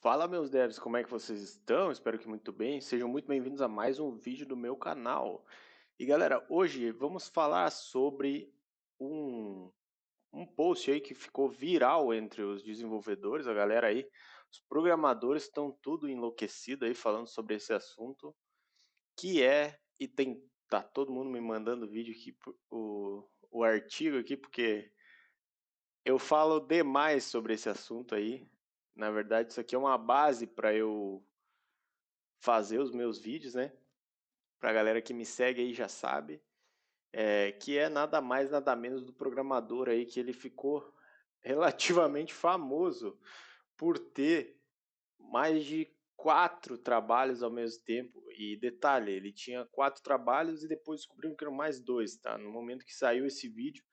Fala, meus devs, como é que vocês estão? Espero que muito bem. Sejam muito bem-vindos a mais um vídeo do meu canal. E galera, hoje vamos falar sobre um, um post aí que ficou viral entre os desenvolvedores, a galera aí, os programadores estão tudo enlouquecido aí falando sobre esse assunto, que é, tá todo mundo me mandando vídeo aqui, o artigo aqui, porque eu falo demais sobre esse assunto aí. Na verdade, isso aqui é uma base para eu fazer os meus vídeos, né? Pra galera que me segue aí já sabe, que é nada mais nada menos do programador aí que ele ficou relativamente famoso por ter mais de 4 trabalhos ao mesmo tempo. E detalhe, ele tinha 4 trabalhos e depois descobriram que eram mais dois, tá? No momento que saiu esse vídeo,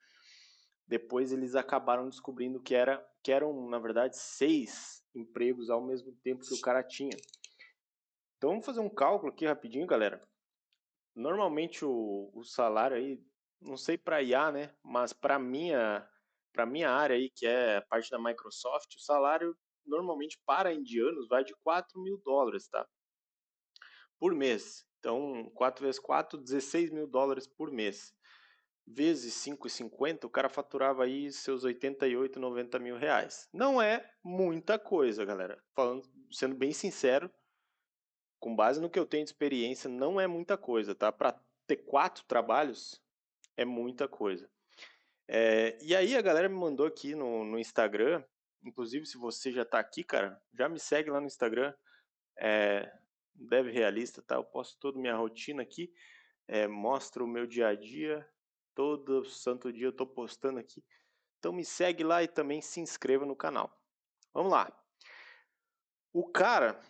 depois eles acabaram descobrindo que eram, na verdade, 6 empregos ao mesmo tempo que o cara tinha. Então vamos fazer um cálculo aqui rapidinho, galera. Normalmente o salário aí, não sei para IA, né? Mas para minha área aí, que é a parte da Microsoft, o salário normalmente para indianos vai de US$ 4.000, tá? Por mês. Então, 4 vezes 4, US$ 16.000 por mês. Vezes 5,50, o cara faturava aí seus 88, R$ 90.000. Não é muita coisa, galera. Falando, sendo bem sincero, com base no que eu tenho de experiência, não é muita coisa, tá? Para ter 4 trabalhos, é muita coisa. E aí a galera me mandou aqui no Instagram, inclusive se você já tá aqui, cara, já me segue lá no Instagram, é, Dev Realista, tá? Eu posto toda a minha rotina aqui, mostro o meu dia a dia, todo santo dia eu tô postando aqui. Então me segue lá e também se inscreva no canal. Vamos lá. O cara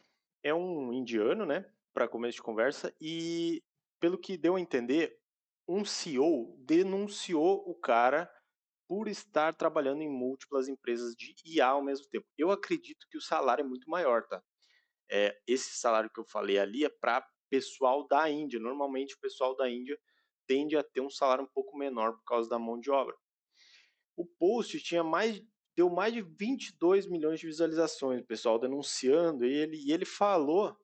é um indiano, né? Para começo de conversa, e pelo que deu a entender, um CEO denunciou o cara por estar trabalhando em múltiplas empresas de IA ao mesmo tempo. Eu acredito que o salário é muito maior, tá? Esse salário que eu falei ali é para pessoal da Índia. Normalmente o pessoal da Índia tende a ter um salário um pouco menor por causa da mão de obra. O post deu mais de 22 milhões de visualizações, o pessoal denunciando ele, e ele falou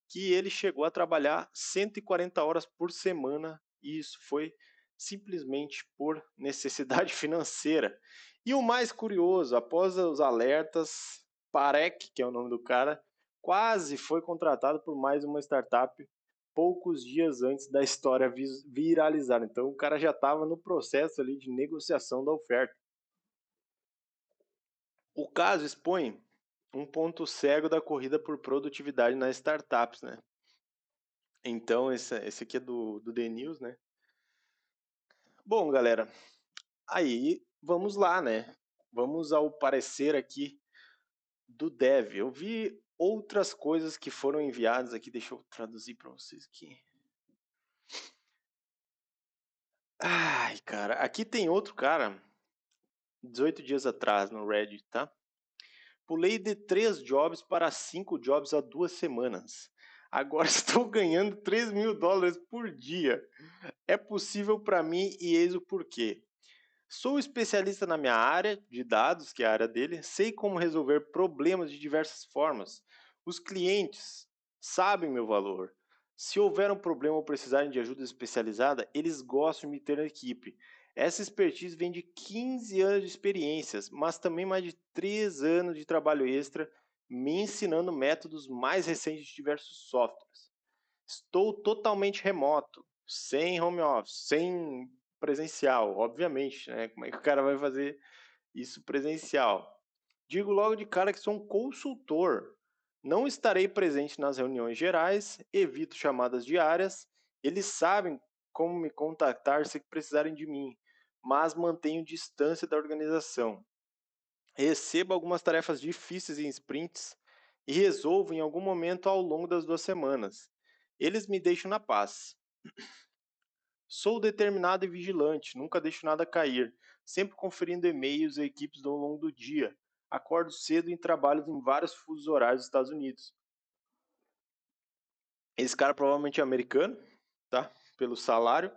que ele chegou a trabalhar 140 horas por semana, e isso foi simplesmente por necessidade financeira. E o mais curioso, após os alertas, Parek, que é o nome do cara, quase foi contratado por mais uma startup poucos dias antes da história viralizar. Então o cara já estava no processo ali de negociação da oferta. O caso expõe um ponto cego da corrida por produtividade nas startups, né? Então, esse aqui é do The News, né? Bom, galera, aí vamos lá, né? Vamos ao parecer aqui do Dev. Eu vi outras coisas que foram enviadas aqui, deixa eu traduzir para vocês aqui. Ai, cara, aqui tem outro cara, 18 dias atrás no Reddit, tá? Pulei de 3 jobs para 5 jobs há 2 semanas. Agora estou ganhando US$ 3.000 por dia. É possível para mim e eis o porquê. Sou especialista na minha área de dados, que é a área dele, sei como resolver problemas de diversas formas. Os clientes sabem meu valor. Se houver um problema ou precisarem de ajuda especializada, eles gostam de me ter na equipe. Essa expertise vem de 15 anos de experiências, mas também mais de 3 anos de trabalho extra, me ensinando métodos mais recentes de diversos softwares. Estou totalmente remoto, sem home office, sem presencial, obviamente, né? Como é que o cara vai fazer isso presencial? Digo logo de cara que sou um consultor. Não estarei presente nas reuniões gerais, evito chamadas diárias. Eles sabem como me contactar se precisarem de mim, mas mantenho distância da organização. Recebo algumas tarefas difíceis em sprints e resolvo em algum momento ao longo das 2 semanas. Eles me deixam na paz. Sou determinado e vigilante, nunca deixo nada cair, sempre conferindo e-mails e equipes ao longo do dia. Acordo cedo e trabalho em vários fusos horários dos Estados Unidos. Esse cara provavelmente é americano, tá? Pelo salário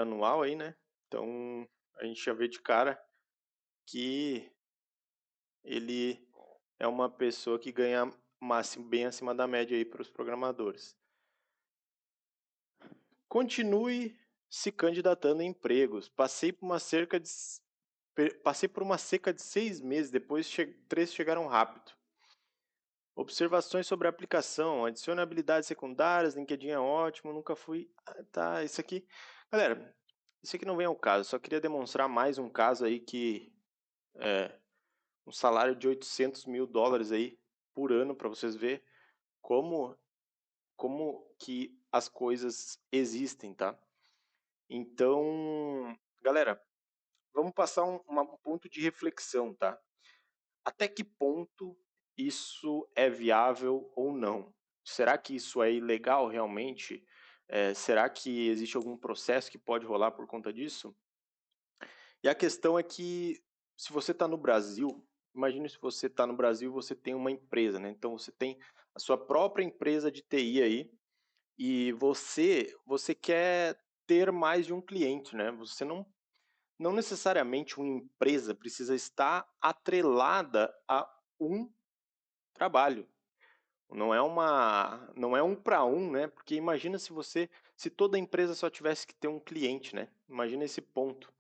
anual aí, né? Então a gente já vê de cara que ele é uma pessoa que ganha bem acima da média aí para os programadores. Continue se candidatando a empregos. Passei por uma seca de 6 meses, depois 3 chegaram rápido. Observações sobre a aplicação, adicione habilidades secundárias, LinkedIn é ótimo, nunca fui... tá, isso aqui... Galera, isso aqui não vem ao caso, só queria demonstrar mais um caso aí que um salário de 800 mil dólares aí por ano para vocês verem como, como que as coisas existem, tá? Então, galera, vamos passar um ponto de reflexão, tá? Até que ponto isso é viável ou não? Será que isso é ilegal realmente? Será que existe algum processo que pode rolar por conta disso? E a questão é que, se você está no Brasil, imagine se você está no Brasil e você tem uma empresa, né? Então você tem a sua própria empresa de TI aí e você quer ter mais de um cliente, né? Você não necessariamente uma empresa precisa estar atrelada a um trabalho. Não é um para um, né? Porque imagina se toda empresa só tivesse que ter um cliente, né? Imagina esse ponto.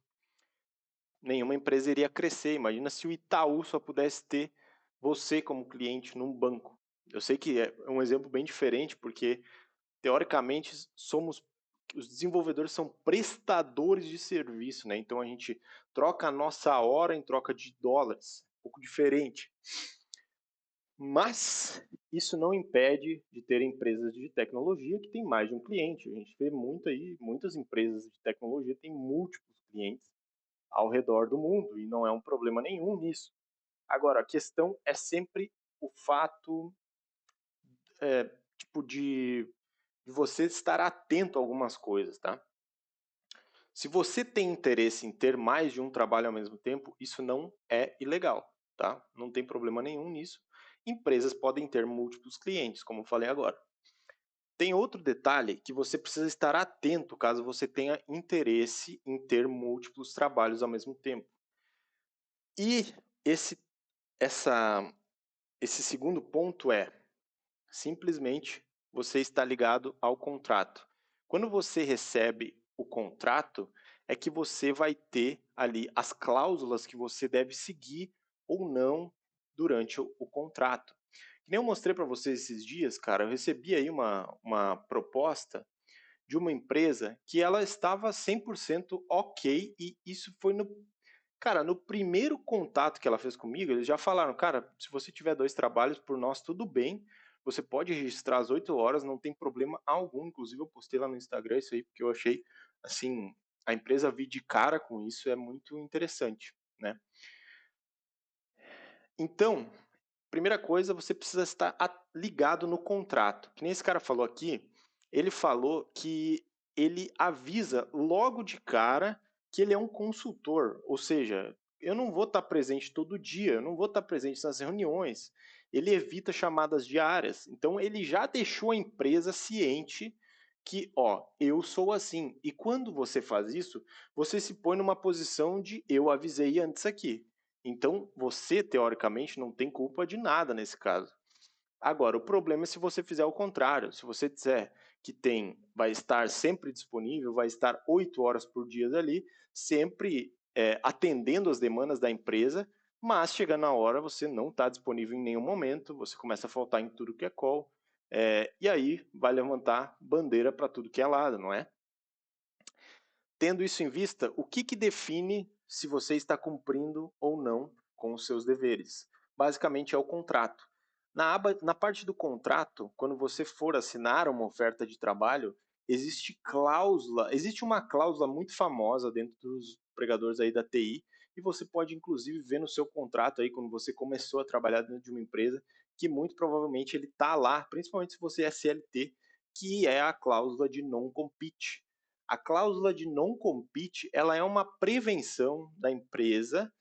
Nenhuma empresa iria crescer. Imagina se o Itaú só pudesse ter você como cliente num banco. Eu sei que é um exemplo bem diferente, porque teoricamente os desenvolvedores são prestadores de serviço, né? Então a gente troca a nossa hora em troca de dólares, um pouco diferente. Mas isso não impede de ter empresas de tecnologia que têm mais de um cliente. A gente vê muitas empresas de tecnologia têm múltiplos clientes ao redor do mundo e não é um problema nenhum nisso. Agora, a questão é sempre o fato tipo de você estar atento a algumas coisas, tá? Se você tem interesse em ter mais de um trabalho ao mesmo tempo, isso não é ilegal, tá? Não tem problema nenhum nisso. Empresas podem ter múltiplos clientes, como eu falei agora. Tem outro detalhe que você precisa estar atento caso você tenha interesse em ter múltiplos trabalhos ao mesmo tempo. E esse, essa, esse segundo ponto é simplesmente você está ligado ao contrato. Quando você recebe o contrato, é que você vai ter ali as cláusulas que você deve seguir ou não durante o contrato. Que nem eu mostrei para vocês esses dias, cara, eu recebi aí uma proposta de uma empresa que ela estava 100% ok e isso foi Cara, no primeiro contato que ela fez comigo, eles já falaram, cara, se você tiver 2 trabalhos por nós, tudo bem, você pode registrar às 8 horas, não tem problema algum, inclusive eu postei lá no Instagram isso aí, porque eu achei, assim, a empresa vir de cara com isso é muito interessante, né. Então, primeira coisa, você precisa estar ligado no contrato. Que nem esse cara falou aqui, ele falou que ele avisa logo de cara que ele é um consultor, ou seja, eu não vou estar presente todo dia, eu não vou estar presente nas reuniões. Ele evita chamadas diárias. Então ele já deixou a empresa ciente que, ó, eu sou assim. E quando você faz isso, você se põe numa posição de eu avisei antes aqui. Então, você, teoricamente, não tem culpa de nada nesse caso. Agora, o problema é se você fizer o contrário. Se você disser que vai estar sempre disponível, vai estar 8 horas por dia ali, sempre atendendo as demandas da empresa, mas chegando na hora você não está disponível em nenhum momento, você começa a faltar em tudo que é call, e aí vai levantar bandeira para tudo que é lado, não é? Tendo isso em vista, o que define se você está cumprindo ou não com os seus deveres? Basicamente é o contrato. Na parte do contrato, quando você for assinar uma oferta de trabalho, existe uma cláusula muito famosa dentro dos pregadores aí da TI, e você pode inclusive ver no seu contrato aí quando você começou a trabalhar dentro de uma empresa, que muito provavelmente ele está lá, principalmente se você é CLT, que é a cláusula de non compete. A cláusula de non compete, ela é uma prevenção da empresa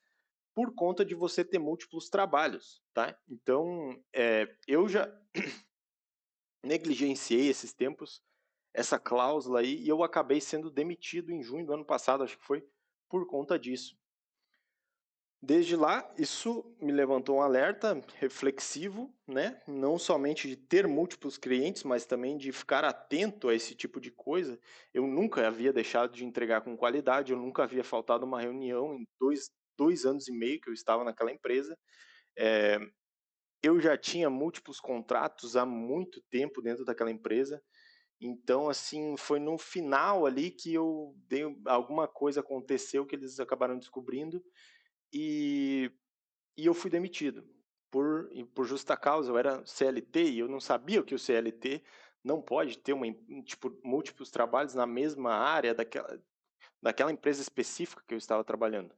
por conta de você ter múltiplos trabalhos, tá? Então, eu já negligenciei esses tempos, essa cláusula aí, e eu acabei sendo demitido em junho do ano passado, acho que foi por conta disso. Desde lá, isso me levantou um alerta reflexivo, né? Não somente de ter múltiplos clientes, mas também de ficar atento a esse tipo de coisa. Eu nunca havia deixado de entregar com qualidade, eu nunca havia faltado uma reunião em dois anos e meio que eu estava naquela empresa. É, eu já tinha múltiplos contratos há muito tempo dentro daquela empresa. Então, assim, foi no final ali que eu dei alguma coisa aconteceu que eles acabaram descobrindo e eu fui demitido por justa causa. Eu era CLT e eu não sabia que o CLT não pode ter tipo, múltiplos trabalhos na mesma área daquela empresa específica que eu estava trabalhando.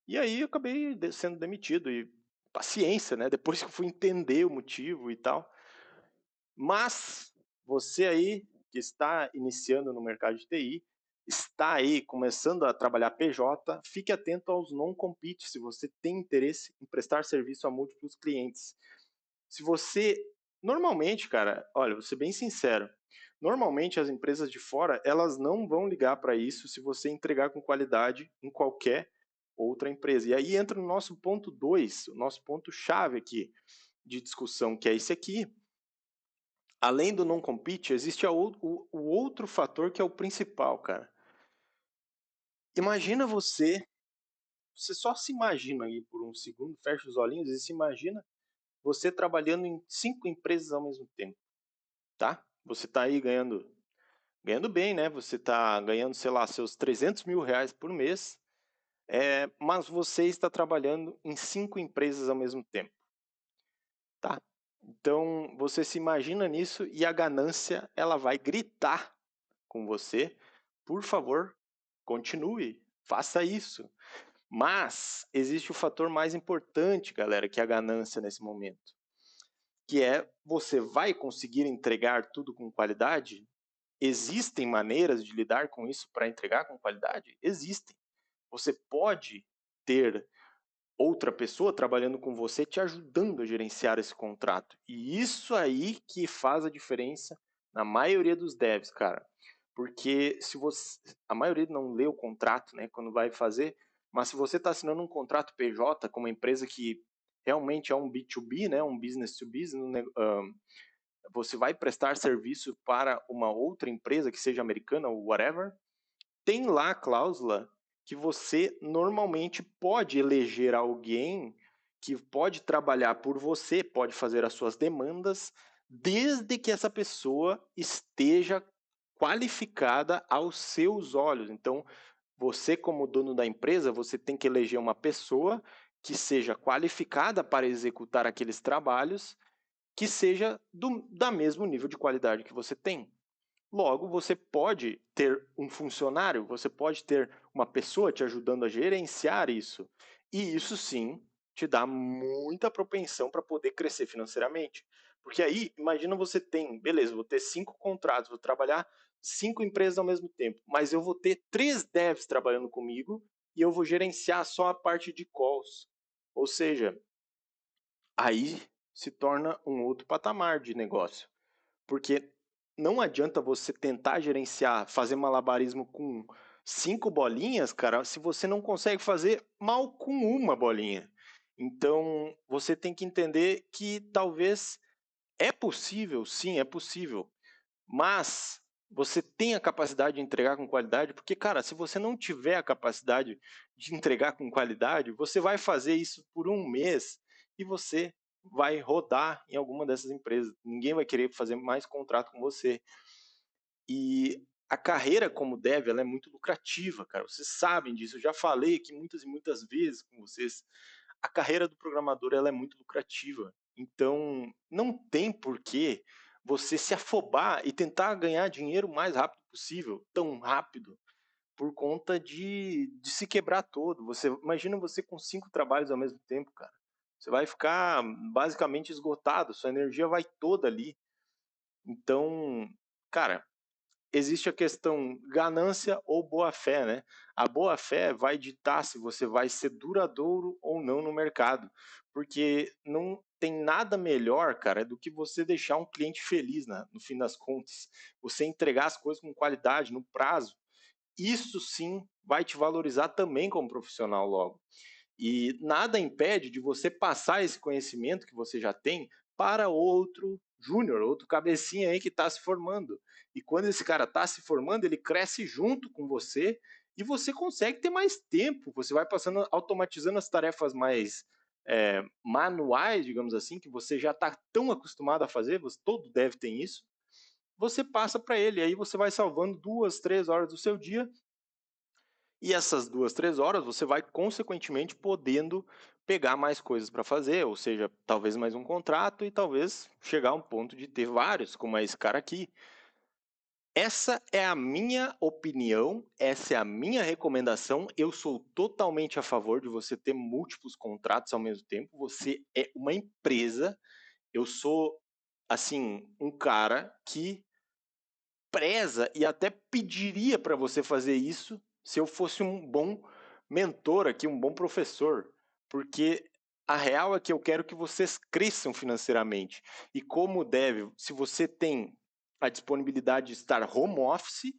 E aí eu acabei sendo demitido e paciência, né? Depois que eu fui entender o motivo e tal. Mas você aí que está iniciando no mercado de TI, está aí começando a trabalhar PJ, fique atento aos non-compete se você tem interesse em prestar serviço a múltiplos clientes. Se você normalmente, cara, olha, vou ser bem sincero, normalmente as empresas de fora, elas não vão ligar para isso se você entregar com qualidade em qualquer outra empresa. E aí entra o nosso ponto 2, o nosso ponto chave aqui de discussão, que é esse aqui. Além do não compete, existe o outro fator que é o principal, cara. Imagina você só se imagina aí por um segundo, fecha os olhinhos e se imagina você trabalhando em 5 empresas ao mesmo tempo, tá? Você tá aí ganhando bem, né? Você tá ganhando, sei lá, seus R$ 300.000 por mês, mas você está trabalhando em 5 empresas ao mesmo tempo, tá? Então, você se imagina nisso e a ganância, ela vai gritar com você, por favor, continue, faça isso. Mas existe o fator mais importante, galera, que é a ganância nesse momento, que é você vai conseguir entregar tudo com qualidade? Existem maneiras de lidar com isso para entregar com qualidade? Existem. Você pode ter outra pessoa trabalhando com você, te ajudando a gerenciar esse contrato. E isso aí que faz a diferença na maioria dos devs, cara. Porque se você, a maioria não lê o contrato, né, quando vai fazer, mas se você está assinando um contrato PJ com uma empresa que realmente é um B2B, né, um business to business, você vai prestar serviço para uma outra empresa que seja americana ou whatever, tem lá a cláusula que você normalmente pode eleger alguém que pode trabalhar por você, pode fazer as suas demandas, desde que essa pessoa esteja qualificada aos seus olhos. Então, você como dono da empresa, você tem que eleger uma pessoa que seja qualificada para executar aqueles trabalhos, que seja da mesmo nível de qualidade que você tem. Logo, você pode ter um funcionário, você pode ter uma pessoa te ajudando a gerenciar isso. E isso sim te dá muita propensão para poder crescer financeiramente. Porque aí, imagina você tem, beleza, vou ter 5 contratos, vou trabalhar 5 empresas ao mesmo tempo, mas eu vou ter 3 devs trabalhando comigo e eu vou gerenciar só a parte de calls. Ou seja, aí se torna um outro patamar de negócio. Porque não adianta você tentar gerenciar, fazer malabarismo com 5 bolinhas, cara, se você não consegue fazer mal com uma bolinha. Então, você tem que entender que talvez é possível, sim, é possível, mas você tem a capacidade de entregar com qualidade, porque, cara, se você não tiver a capacidade de entregar com qualidade, você vai fazer isso por um mês e você vai rodar em alguma dessas empresas. Ninguém vai querer fazer mais contrato com você. E a carreira como dev, ela é muito lucrativa, cara. Vocês sabem disso. Eu já falei aqui muitas e muitas vezes com vocês. A carreira do programador, ela é muito lucrativa. Então, não tem porquê você se afobar e tentar ganhar dinheiro o mais rápido possível, tão rápido, por conta de se quebrar todo. Você imagina você com 5 trabalhos ao mesmo tempo, cara. Você vai ficar basicamente esgotado, sua energia vai toda ali. Então, cara, existe a questão ganância ou boa-fé, né? A boa-fé vai ditar se você vai ser duradouro ou não no mercado, porque não tem nada melhor, cara, do que você deixar um cliente feliz, né? No fim das contas. Você entregar as coisas com qualidade, no prazo. Isso sim vai te valorizar também como profissional logo. E nada impede de você passar esse conhecimento que você já tem para outro júnior, outro cabecinha aí que está se formando. E quando esse cara está se formando, ele cresce junto com você e você consegue ter mais tempo. Você vai passando, automatizando as tarefas mais manuais, digamos assim, que você já está tão acostumado a fazer, todo dev tem isso. Você passa para ele, aí você vai salvando 2, 3 horas do seu dia e essas 2, 3 horas você vai consequentemente podendo pegar mais coisas para fazer, ou seja, talvez mais um contrato e talvez chegar a um ponto de ter vários, como é esse cara aqui. Essa é a minha opinião, essa é a minha recomendação. Eu sou totalmente a favor de você ter múltiplos contratos ao mesmo tempo. Você é uma empresa. Eu sou, assim, um cara que preza e até pediria para você fazer isso se eu fosse um bom mentor aqui, um bom professor, porque a real é que eu quero que vocês cresçam financeiramente. E como deve, se você tem a disponibilidade de estar home office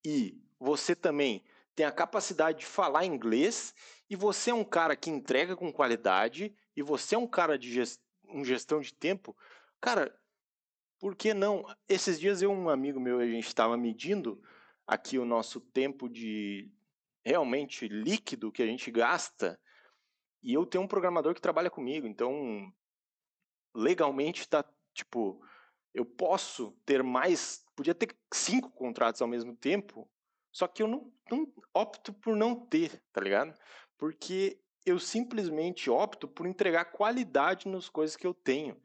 e você também tem a capacidade de falar inglês e você é um cara que entrega com qualidade e você é um cara de gestão de tempo, cara, por que não? Esses dias eu e um amigo meu, a gente estava medindo aqui o nosso tempo de realmente líquido que a gente gasta, e eu tenho um programador que trabalha comigo, então legalmente está, tipo, eu posso ter mais, podia ter 5 contratos ao mesmo tempo, só que eu não opto por não ter, tá ligado? Porque eu simplesmente opto por entregar qualidade nas coisas que eu tenho.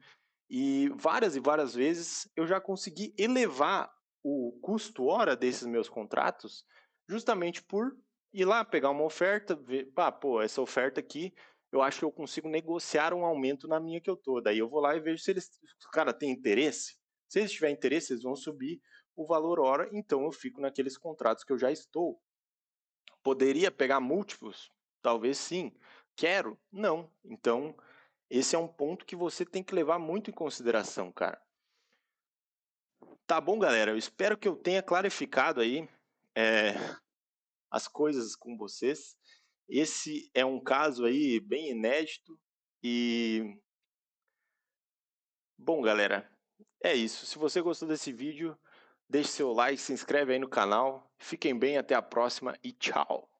E várias vezes eu já consegui elevar o custo hora desses meus contratos justamente por ir lá pegar uma oferta, ver, pô, essa oferta aqui, eu acho que eu consigo negociar um aumento na minha que eu tô. Daí eu vou lá e vejo se eles, cara, tem interesse. Se eles tiverem interesse, eles vão subir o valor hora, então eu fico naqueles contratos que eu já estou. Poderia pegar múltiplos? Talvez sim. Quero? Não. Então, esse é um ponto que você tem que levar muito em consideração, cara. Tá bom, galera? Eu espero que eu tenha clarificado aí é, as coisas com vocês. Esse é um caso aí bem inédito e bom, galera, é isso. Se você gostou desse vídeo, deixe seu like, se inscreve aí no canal. Fiquem bem, até a próxima e tchau.